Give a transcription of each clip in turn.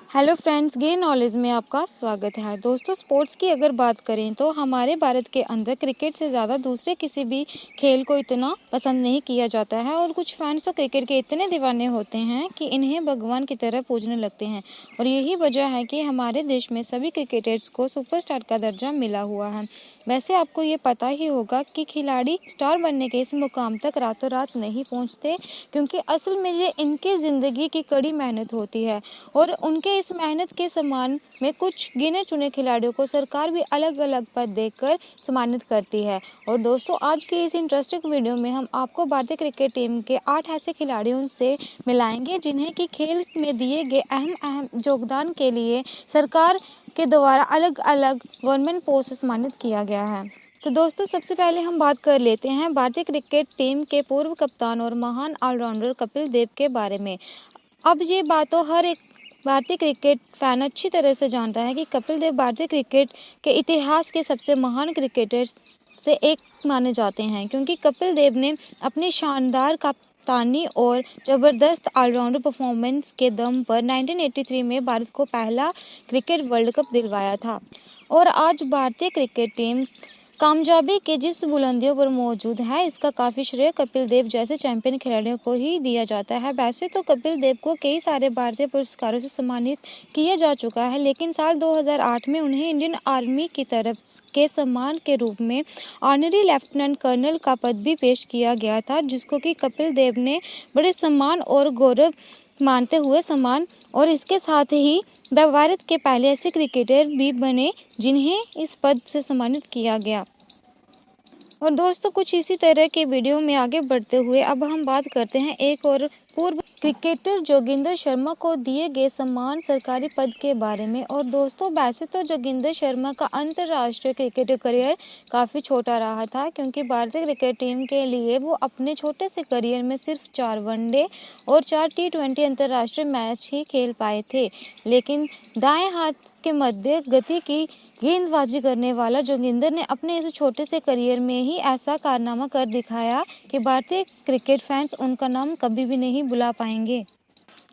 Hello friends, gain knowledge में आपका स्वागत है। दोस्तों, स्पोर्ट्स की अगर बात करें तो हमारे भारत के अंदर क्रिकेट से ज़्यादा दूसरे किसी भी खेल को इतना पसंद नहीं किया जाता है और कुछ फैंस तो क्रिकेट के इतने दीवाने होते हैं कि इन्हें भगवान की तरह पूजने लगते हैं। और यही वजह है कि हमारे देश में सभी क्रिकेटर्स को सुपरस्टार का दर्जा मिला हुआ है। वैसे आपको ये पता ही होगा कि खिलाड़ी स्टार बनने के इस मुकाम तक रातों रात नहीं पहुँचते, क्योंकि असल में ये इनकी ज़िंदगी की कड़ी मेहनत होती है और उनके इस मेहनत के सम्मान में कुछ गिने चुने खिलाड़ियों को सरकार भी अलग अलग पद देकर सम्मानित करती है। और दोस्तों, आज की इस इंटरेस्टिंग वीडियो में हम आपको भारतीय क्रिकेट टीम के 8 ऐसे खिलाड़ियों से मिलाएंगे जिन्हें कि खेल में दिए गए अहम योगदान के लिए सरकार के द्वारा अलग अलग गवर्नमेंट पोस्ट से सम्मानित किया गया है। तो दोस्तों, सबसे पहले हम बात कर लेते हैं भारतीय क्रिकेट टीम के पूर्व कप्तान और महान ऑलराउंडर कपिल देव के बारे में। अब ये बात तो हर एक भारतीय क्रिकेट फैन अच्छी तरह से जानता है कि कपिल देव भारतीय क्रिकेट के इतिहास के सबसे महान क्रिकेटर से एक माने जाते हैं, क्योंकि कपिल देव ने अपनी शानदार कप्तानी और ज़बरदस्त ऑलराउंडर परफॉर्मेंस के दम पर 1983 में भारत को पहला क्रिकेट वर्ल्ड कप दिलवाया था। और आज भारतीय क्रिकेट टीम कामयाबी के जिस बुलंदियों पर मौजूद है, इसका काफ़ी श्रेय कपिल देव जैसे चैंपियन खिलाड़ियों को ही दिया जाता है। वैसे तो कपिल देव को कई सारे भारतीय पुरस्कारों से सम्मानित किया जा चुका है, लेकिन साल 2008 में उन्हें इंडियन आर्मी की तरफ के सम्मान के रूप में ऑनरी लेफ्टिनेंट कर्नल का पद भी पेश किया गया था, जिसको कि कपिल देव ने बड़े सम्मान और गौरव मानते हुए सम्मान, और इसके साथ ही वह भारत के पहले ऐसे क्रिकेटर भी बने जिन्हें इस पद से सम्मानित किया गया। और दोस्तों, कुछ इसी तरह के वीडियो में आगे बढ़ते हुए अब हम बात करते हैं एक और पूर्व क्रिकेटर जोगिंदर शर्मा को दिए गए सम्मान सरकारी पद के बारे में। और दोस्तों, वैसे तो जोगिंदर शर्मा का अंतर्राष्ट्रीय क्रिकेट करियर काफ़ी छोटा रहा था, क्योंकि भारतीय क्रिकेट टीम के लिए वो अपने छोटे से करियर में सिर्फ 4 वनडे और 4 टी20 अंतर्राष्ट्रीय मैच ही खेल पाए थे। लेकिन दाएं हाथ के मध्य गति की गेंदबाजी करने वाला जोगिंदर ने अपने इस छोटे से करियर में ही ऐसा कारनामा कर दिखाया कि भारतीय क्रिकेट फैंस उनका नाम कभी भी नहीं भुला पाएंगे।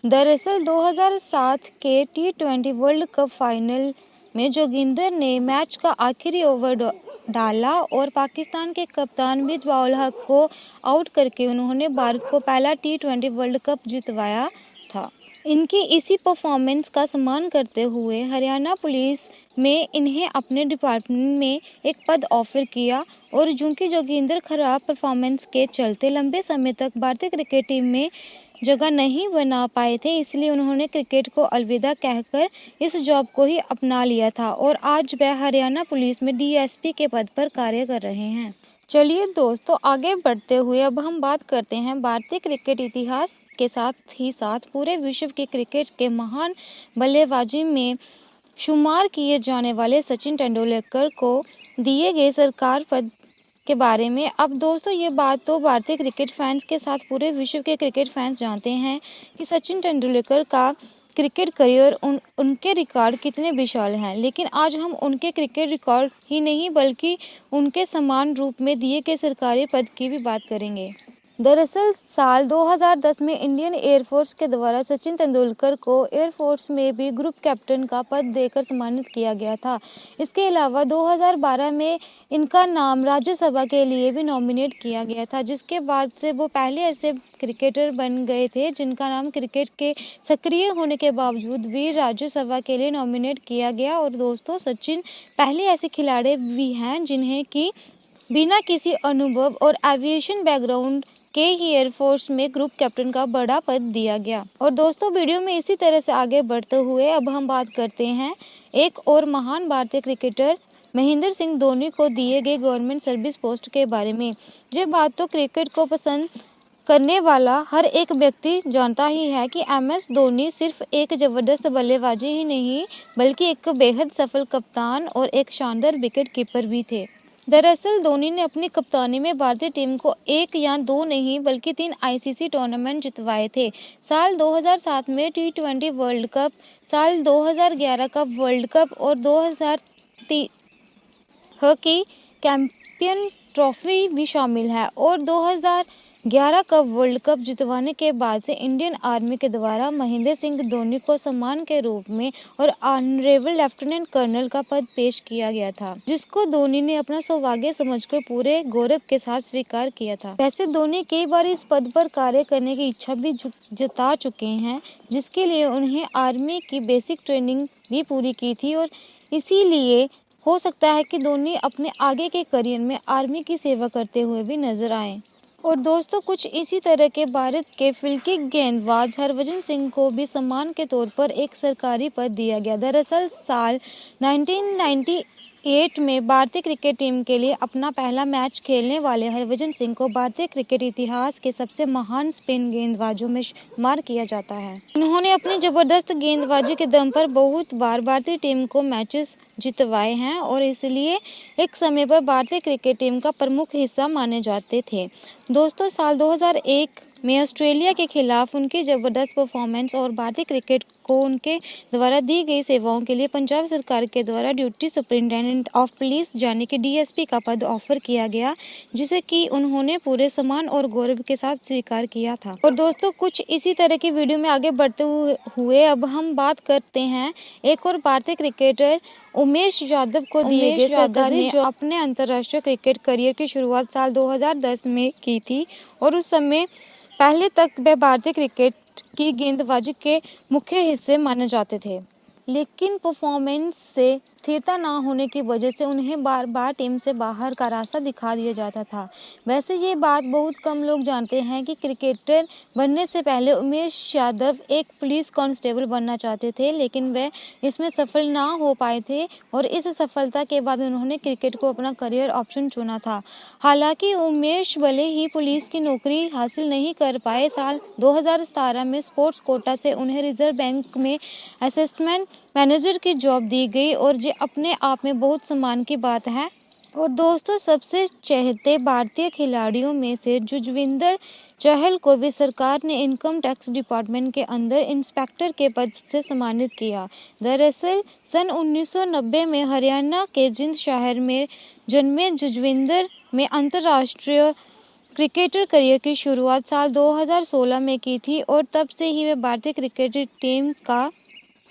दरअसल 2007 के टी20 वर्ल्ड कप फाइनल में जोगिंदर ने मैच का आखिरी ओवर डाला और पाकिस्तान के कप्तान मिसबाह-उल हक को आउट करके उन्होंने भारत को पहला टी20 वर्ल्ड कप जितवाया था। इनकी इसी परफॉर्मेंस का सम्मान करते हुए हरियाणा पुलिस में इन्हें अपने डिपार्टमेंट में एक पद ऑफर किया, और चूंकि जोगिंदर खराब परफॉर्मेंस के चलते लंबे समय तक भारतीय क्रिकेट टीम में जगह नहीं बना पाए थे, इसलिए उन्होंने क्रिकेट को अलविदा कहकर इस जॉब को ही अपना लिया था और आज वह हरियाणा पुलिस में डीएसपी के पद पर कार्य कर रहे हैं। चलिए दोस्तों, आगे बढ़ते हुए अब हम बात करते हैं भारतीय क्रिकेट इतिहास के साथ ही साथ पूरे विश्व के क्रिकेट के महान बल्लेबाजी में शुमार किए जाने वाले सचिन तेंदुलकर को दिए गए सरकार पद के बारे में। अब दोस्तों, ये बात तो भारतीय क्रिकेट फैंस के साथ पूरे विश्व के क्रिकेट फैंस जानते हैं कि सचिन तेंदुलकर का क्रिकेट करियर उनके रिकॉर्ड कितने विशाल हैं, लेकिन आज हम उनके क्रिकेट रिकॉर्ड ही नहीं बल्कि उनके समान रूप में दिए गए सरकारी पद की भी बात करेंगे। दरअसल साल 2010 में इंडियन एयरफोर्स के द्वारा सचिन तेंदुलकर को एयरफोर्स में भी ग्रुप कैप्टन का पद देकर सम्मानित किया गया था। इसके अलावा 2012 में इनका नाम राज्यसभा के लिए भी नॉमिनेट किया गया था, जिसके बाद से वो पहले ऐसे क्रिकेटर बन गए थे जिनका नाम क्रिकेट के सक्रिय होने के बावजूद भी राज्यसभा के लिए नॉमिनेट किया गया। और दोस्तों, सचिन पहले ऐसे खिलाड़ी भी हैं जिन्हें कि बिना किसी अनुभव और एविएशन बैकग्राउंड के ही एयरफोर्स में ग्रुप कैप्टन का बड़ा पद दिया गया। और दोस्तों, वीडियो में इसी तरह से आगे बढ़ते हुए अब हम बात करते हैं एक और महान भारतीय क्रिकेटर महेंद्र सिंह धोनी को दिए गए गवर्नमेंट सर्विस पोस्ट के बारे में। ये बात तो क्रिकेट को पसंद करने वाला हर एक व्यक्ति जानता ही है कि MS धोनी सिर्फ एक जबरदस्त बल्लेबाजी ही नहीं बल्कि एक बेहद सफल कप्तान और एक शानदार विकेट कीपर भी थे। दरअसल धोनी ने अपनी कप्तानी में भारतीय टीम को 1 या 2 नहीं बल्कि 3 ICC टूर्नामेंट जितवाए थे। साल 2007 में टी20 वर्ल्ड कप, साल 2011 का वर्ल्ड कप और 2003 हॉकी चैंपियन ट्रॉफी भी शामिल है। और 11 कप वर्ल्ड कप जितवाने के बाद से इंडियन आर्मी के द्वारा महेंद्र सिंह धोनी को सम्मान के रूप में और ऑनरेबल लेफ्टिनेंट कर्नल का पद पेश किया गया था, जिसको धोनी ने अपना सौभाग्य समझकर पूरे गौरव के साथ स्वीकार किया था। वैसे धोनी कई बार इस पद पर कार्य करने की इच्छा भी जता चुके हैं, जिसके लिए उन्हें आर्मी की बेसिक ट्रेनिंग भी पूरी की थी और इसीलिए हो सकता है कि धोनी अपने आगे के करियर में आर्मी की सेवा करते हुए भी नजर आए। और दोस्तों, कुछ इसी तरह के भारत के फिल्की गेंदबाज हरभजन सिंह को भी सम्मान के तौर पर एक सरकारी पद दिया गया। दरअसल साल 1998 में भारतीय क्रिकेट टीम के लिए अपना पहला मैच खेलने वाले हरभजन सिंह को भारतीय क्रिकेट इतिहास के सबसे महान स्पिन गेंदबाजों में शुमार किया जाता है। उन्होंने अपनी जबरदस्त गेंदबाजी के दम पर बहुत बार भारतीय टीम को मैचेस जितवाए हैं और इसलिए एक समय पर भारतीय क्रिकेट टीम का प्रमुख हिस्सा माने जाते थे। दोस्तों, साल 2001 में ऑस्ट्रेलिया के खिलाफ उनकी जबरदस्त परफॉर्मेंस और भारतीय क्रिकेट को उनके द्वारा दी गई सेवाओं के लिए पंजाब सरकार के द्वारा ड्यूटी सुपरिटेंडेंट ऑफ पुलिस यानी कि डीएसपी का पद ऑफर किया गया, जिसे कि उन्होंने पूरे सम्मान और गौरव के साथ स्वीकार किया था। और दोस्तों, कुछ इसी तरह की वीडियो में आगे बढ़ते हुए अब हम बात करते हैं एक और भारतीय क्रिकेटर उमेश यादव को दिए गए सरकारी जो अपने अंतर्राष्ट्रीय क्रिकेट करियर की शुरुआत साल 2010 में की थी और उस समय पहले तक वे भारतीय क्रिकेट की गेंदबाजी के मुख्य हिस्से माने जाते थे, लेकिन परफॉर्मेंस से स्थिरता न होने की वजह से उन्हें बार बार टीम से बाहर का रास्ता दिखा दिया जाता था। वैसे ये बात बहुत कम लोग जानते हैं कि क्रिकेटर बनने से पहले उमेश यादव एक पुलिस कांस्टेबल बनना चाहते थे, लेकिन वे इसमें सफल ना हो पाए थे और इस सफलता के बाद उन्होंने क्रिकेट को अपना करियर ऑप्शन चुना था। हालांकि उमेश भले ही पुलिस की नौकरी हासिल नहीं कर पाए, साल 2017 में स्पोर्ट्स कोटा से उन्हें रिजर्व बैंक में असिस्टेंट मैनेजर की जॉब दी गई और ये अपने आप में बहुत सम्मान की बात है। और दोस्तों, सबसे चहेते भारतीय खिलाड़ियों में से युजवेंद्र चहल को भी सरकार ने इनकम टैक्स डिपार्टमेंट के अंदर इंस्पेक्टर के पद से सम्मानित किया। दरअसल सन 1990 में हरियाणा के जिंद शहर में जन्मे युजवेंद्र में अंतर्राष्ट्रीय क्रिकेटर करियर की शुरुआत साल 2016 में की थी और तब से ही वे भारतीय क्रिकेट टीम का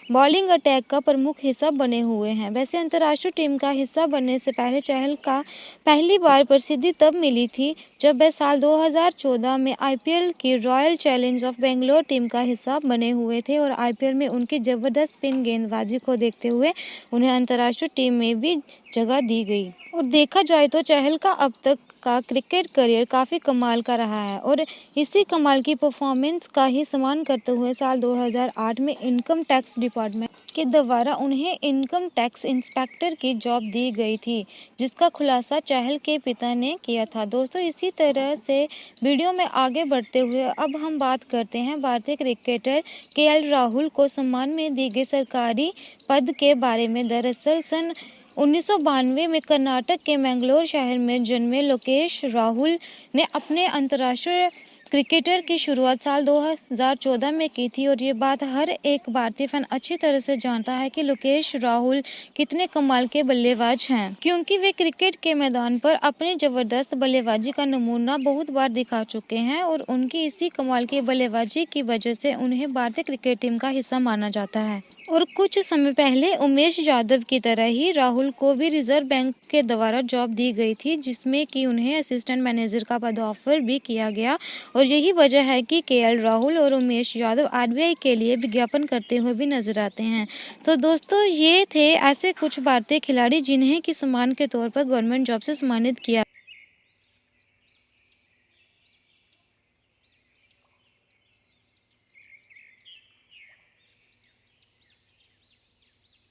बॉलिंग अटैक का प्रमुख हिस्सा बने हुए हैं। वैसे अंतर्राष्ट्रीय टीम का हिस्सा बनने से पहले चहल का पहली बार प्रसिद्धि तब मिली थी जब वे साल 2014 में आईपीएल की royal challenge of Bangalore team का हिस्सा बने हुए थे और आईपीएल में उनकी जबरदस्त स्पिन गेंदबाजी को देखते हुए उन्हें अंतर्राष्ट्रीय टीम में भी जगह दी गई। और देखा जाए तो चहल का अब तक का क्रिकेट करियर काफ़ी कमाल का रहा है और इसी कमाल की परफॉर्मेंस का ही सम्मान करते हुए साल 2008 में इनकम टैक्स डिपार्टमेंट के द्वारा उन्हें इनकम टैक्स इंस्पेक्टर की जॉब दी गई थी, जिसका खुलासा चहल के पिता ने किया था। दोस्तों, इसी तरह से वीडियो में आगे बढ़ते हुए अब हम बात करते हैं भारतीय क्रिकेटर केएल राहुल को सम्मान में दी गई सरकारी पद के बारे में। दरअसल सन 1992 में कर्नाटक के मैंगलोर शहर में जन्मे लोकेश राहुल ने अपने अंतर्राष्ट्रीय क्रिकेटर की शुरुआत साल 2014 में की थी और ये बात हर एक भारतीय फैन अच्छी तरह से जानता है कि लोकेश राहुल कितने कमाल के बल्लेबाज हैं, क्योंकि वे क्रिकेट के मैदान पर अपनी जबरदस्त बल्लेबाजी का नमूना बहुत बार दिखा चुके हैं और उनकी इसी कमाल की बल्लेबाजी की वजह से उन्हें भारतीय क्रिकेट टीम का हिस्सा माना जाता है। और कुछ समय पहले उमेश यादव की तरह ही राहुल को भी रिजर्व बैंक के द्वारा जॉब दी गई थी, जिसमें कि उन्हें असिस्टेंट मैनेजर का पद ऑफर भी किया गया और यही वजह है कि केएल राहुल और उमेश यादव आरबीआई के लिए विज्ञापन करते हुए भी नजर आते हैं। तो दोस्तों, ये थे ऐसे कुछ भारतीय खिलाड़ी जिन्हें कि सम्मान के तौर पर गवर्नमेंट जॉब से सम्मानित किया